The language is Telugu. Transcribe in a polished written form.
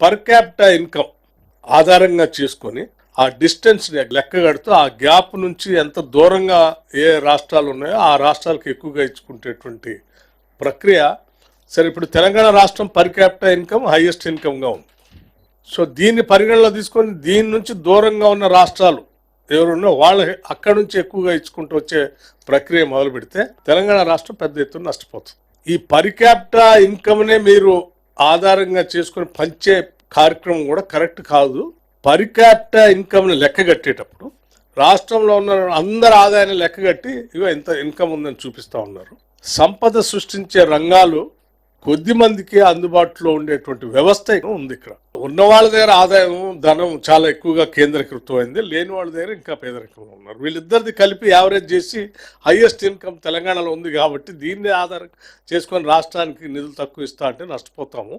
పర్ క్యాపిటా ఇన్కమ్ ఆధారంగా చేసుకొని ఆ డిస్టెన్స్ లెక్క కడుతూ ఆ గ్యాప్ నుంచి ఎంత దూరంగా ఏ రాష్ట్రాలు ఉన్నాయో ఆ రాష్ట్రాలకు ఎక్కువగా ఇచ్చుకునేటువంటి ప్రక్రియ. సరే, ఇప్పుడు తెలంగాణ రాష్ట్రం పర్ క్యాపిటా ఇన్కమ్ హైయెస్ట్ ఇన్కమ్గా ఉంది. సో దీన్ని పరిగణలో తీసుకొని దీని నుంచి దూరంగా ఉన్న రాష్ట్రాలు ఎవరున్నా వాళ్ళు అక్కడి నుంచి ఎక్కువగా ఇచ్చుకుంటూ వచ్చే ప్రక్రియ మొదలు పెడితే తెలంగాణ రాష్ట్రం పెద్ద ఎత్తున నష్టపోతుంది. ఈ పర్ క్యాపిటా ఇన్కమ్నే మీరు ఆధారంగా చేసుకుని పంచే కార్యక్రమం కూడా కరెక్ట్ కాదు. పర్ క్యాపిటా ఇన్కమ్ని లెక్క కట్టేటప్పుడు రాష్ట్రంలో ఉన్న అందరి ఆదాయాన్ని లెక్క కట్టి ఇగో ఇంత ఇన్కమ్ ఉందని చూపిస్తూ ఉన్నారు. సంపద సృష్టించే రంగాలు కొద్ది మందికి అందుబాటులో ఉండేటువంటి వ్యవస్థ ఉంది. ఇక్కడ ఉన్న వాళ్ళ దగ్గర ఆదాయం ధనం చాలా ఎక్కువగా కేంద్రీకృతమైంది, లేని వాళ్ళ దగ్గర ఇంకా పేదరికంగా ఉన్నారు. వీళ్ళిద్దరిది కలిపి యావరేజ్ చేసి హైయెస్ట్ ఇన్కమ్ తెలంగాణలో ఉంది కాబట్టి దీన్ని ఆధారం చేసుకొని రాష్ట్రానికి నిధులు తక్కువ ఇస్తా అంటే నష్టపోతాము.